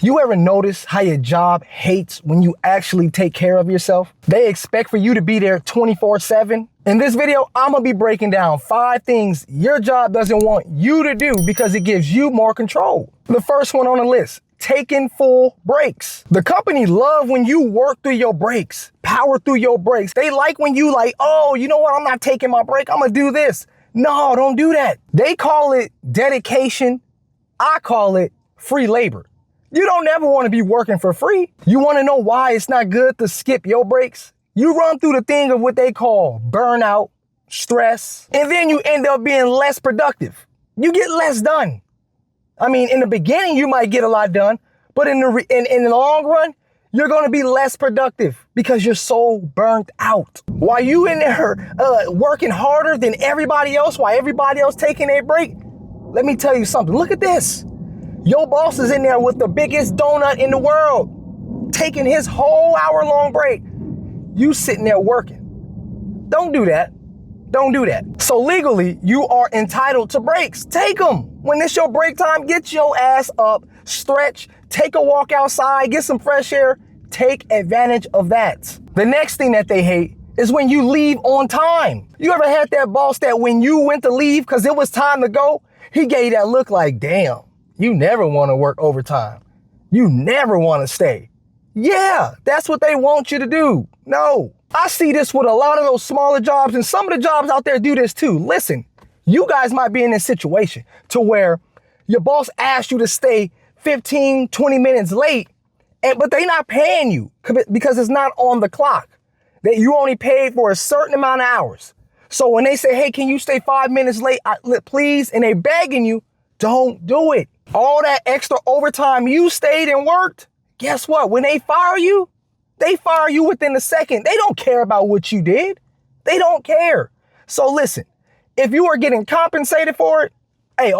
You ever notice how your job hates when you actually take care of yourself? They expect for you to be there 24/7. In this video, I'm gonna be breaking down 5 things your job doesn't want you to do because it gives you more control. The first one on the list, taking full breaks. The company love when you work through your breaks, power through your breaks. They like when you like, oh, you know what? I'm not taking my break. I'm gonna do this. No, don't do that. They call it dedication. I call it free labor. You don't ever want to be working for free. You want to know why it's not good to skip your breaks? You run through the thing of what they call burnout, stress, and then you end up being less productive. You get less done. I mean, in the beginning, you might get a lot done, but in the long run, you're going to be less productive because you're so burnt out. While you in there working harder than everybody else, while everybody else taking a break, let me tell you something. Look at this. Your boss is in there with the biggest donut in the world, taking his whole hour-long break. You sitting there working. Don't do that. Don't do that. So legally, you are entitled to breaks. Take them. When it's your break time, get your ass up, stretch, take a walk outside, get some fresh air. Take advantage of that. The next thing that they hate is when you leave on time. You ever had that boss that when you went to leave because it was time to go, he gave you that look like, damn. You never want to work overtime. You never want to stay. Yeah, that's what they want you to do. No, I see this with a lot of those smaller jobs, and some of the jobs out there do this too. Listen, you guys might be in this situation to where your boss asked you to stay 15, 20 minutes late, but they're not paying you because it's not on the clock. That you only paid for a certain amount of hours. So when they say, hey, can you stay 5 minutes late, please, and they begging you, don't do it. All that extra overtime you stayed and worked, guess what? When they fire you within a second. They don't care about what you did. They don't care. So listen, if you are getting compensated for it, hey,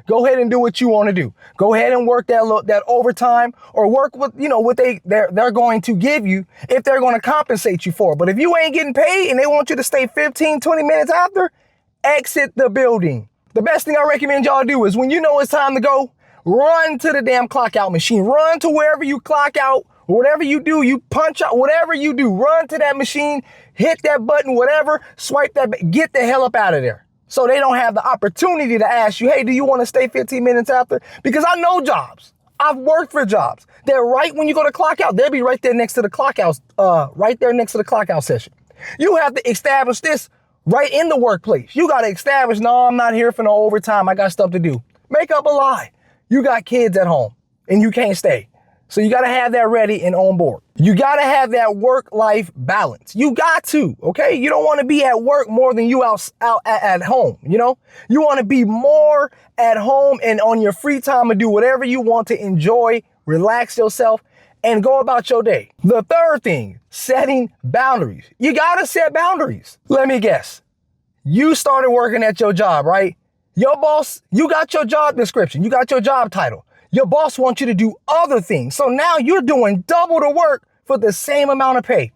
go ahead and do what you want to do. Go ahead and work that overtime or work with, what they're going to give you if they're going to compensate you for it. But if you ain't getting paid and they want you to stay 15, 20 minutes after, exit the building. The best thing I recommend y'all do is when you know it's time to go, run to the damn clock out machine. Run to wherever you clock out, whatever you do, you punch out, whatever you do, run to that machine, hit that button, whatever, swipe that, get the hell up out of there. So they don't have the opportunity to ask you, hey, do you want to stay 15 minutes after? Because I know jobs. I've worked for jobs. They're right when you go to clock out. They'll be right there next to the clock out, right there next to the clock out session. You have to establish this right in the workplace. You got to establish, no, I'm not here for no overtime. I got stuff to do. Make up a lie. You got kids at home and you can't stay. So you got to have that ready and on board. You got to have that work-life balance. You got to, okay? You don't want to be at work more than you out at home, You want to be more at home and on your free time and do whatever you want to enjoy, relax yourself, and go about your day. The third thing, setting boundaries. You got to set boundaries. Let me guess. You started working at your job, right? Your boss, you got your job description. You got your job title. Your boss wants you to do other things. So now you're doing double the work for the same amount of pay.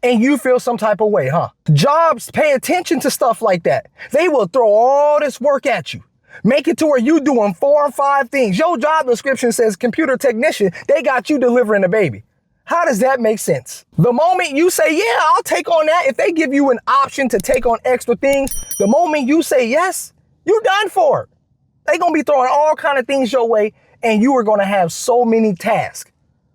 And you feel some type of way, huh? Jobs pay attention to stuff like that. They will throw all this work at you. Make it to where you doing 4 or 5 things. Your job description says computer technician. They got you delivering a baby. How does that make sense? The moment you say, yeah, I'll take on that. If they give you an option to take on extra things, the moment you say yes, you're done for it. They're going to be throwing all kind of things your way, and you are going to have so many tasks,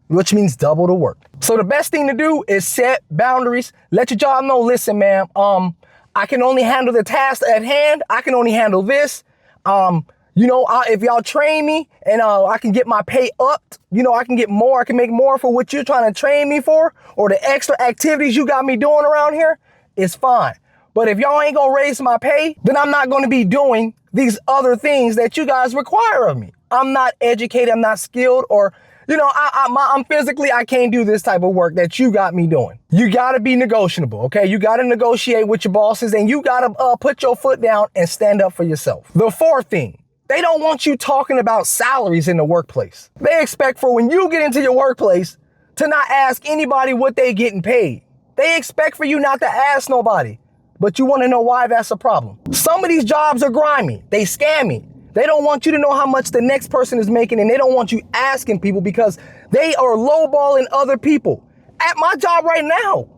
which means double the work. So the best thing to do is set boundaries. Let your job know, listen, man, I can only handle the task at hand. I can only handle this. If y'all train me and I can get my pay up, I can get more. I can make more for what you're trying to train me for, or the extra activities you got me doing around here, it's fine. But if y'all ain't going to raise my pay, then I'm not going to be doing these other things that you guys require of me. I'm not educated. I'm not skilled, or, I'm physically, I can't do this type of work that you got me doing. You got to be negotiable. Okay. You got to negotiate with your bosses, and you got to put your foot down and stand up for yourself. The fourth thing, they don't want you talking about salaries in the workplace. They expect for when you get into your workplace to not ask anybody what they getting paid. They expect for you not to ask nobody. But you want to know why that's a problem. Some of these jobs are grimy. They scammy. They don't want you to know how much the next person is making, and they don't want you asking people because they are lowballing other people. At my job right now,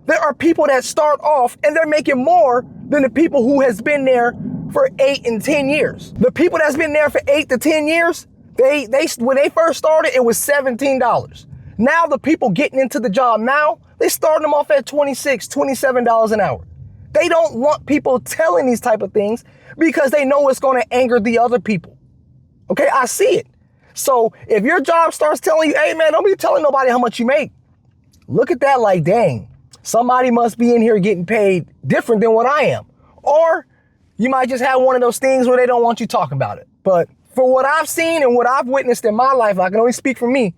there are people that start off and they're making more than the people who has been there for 8 and 10 years. The people that's been there for 8 to 10 years, they when they first started, it was $17. Now the people getting into the job now, they start them off at $26, $27 an hour. They don't want people telling these type of things because they know it's going to anger the other people. Okay, I see it. So if your job starts telling you, hey man, don't be telling nobody how much you make. Look at that like, dang, somebody must be in here getting paid different than what I am. Or you might just have one of those things where they don't want you talking about it. But for what I've seen and what I've witnessed in my life, I can only speak for me,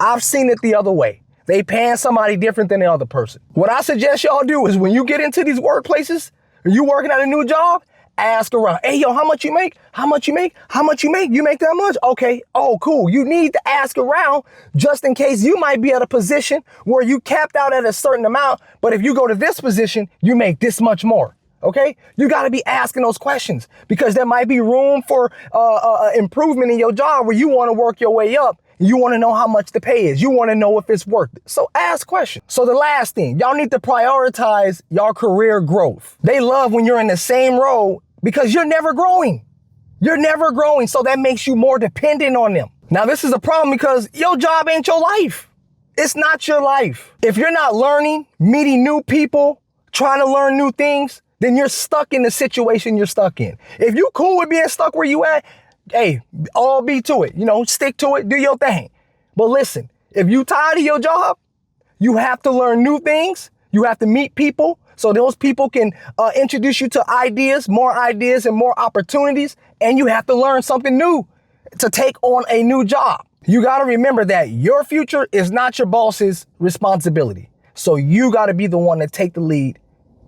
I've seen it the other way. They paying somebody different than the other person. What I suggest y'all do is when you get into these workplaces, or you working at a new job, ask around. Hey, yo, how much you make? How much you make? How much you make? You make that much? Okay. Oh, cool. You need to ask around just in case you might be at a position where you capped out at a certain amount, but if you go to this position, you make this much more. Okay? You got to be asking those questions because there might be room for improvement in your job where you want to work your way up. You want to know how much the pay is. You want to know if it's worth it. So ask questions. So the last thing, y'all need to prioritize your career growth. They love when you're in the same role because you're never growing. You're never growing. So that makes you more dependent on them. Now, this is a problem because your job ain't your life. It's not your life. If you're not learning, meeting new people, trying to learn new things, then you're stuck in the situation you're stuck in. If you cool with being stuck where you at, hey, all be to it, stick to it, do your thing. But listen, if you tired of your job, you have to learn new things. You have to meet people so those people can introduce you to ideas and more opportunities. And you have to learn something new to take on a new job. You got to remember that your future is not your boss's responsibility. So you got to be the one to take the lead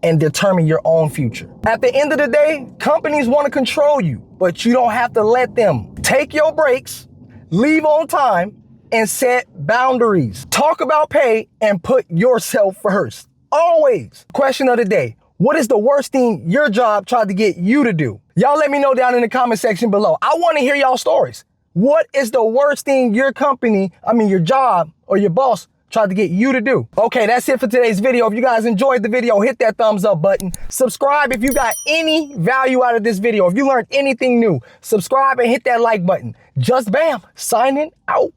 and determine your own future. At the end of the day, companies want to control you, but you don't have to let them. Take your breaks, leave on time, and set boundaries. Talk about pay and put yourself first. Always. Question of the day. What is the worst thing your job tried to get you to do? Y'all let me know down in the comment section below. I want to hear y'all stories. What is the worst thing your job or your boss tried to get you to do? Okay, that's it for today's video. If you guys enjoyed the video, hit that thumbs up button. Subscribe if you got any value out of this video. If you learned anything new, subscribe and hit that like button. JustBam, signing out.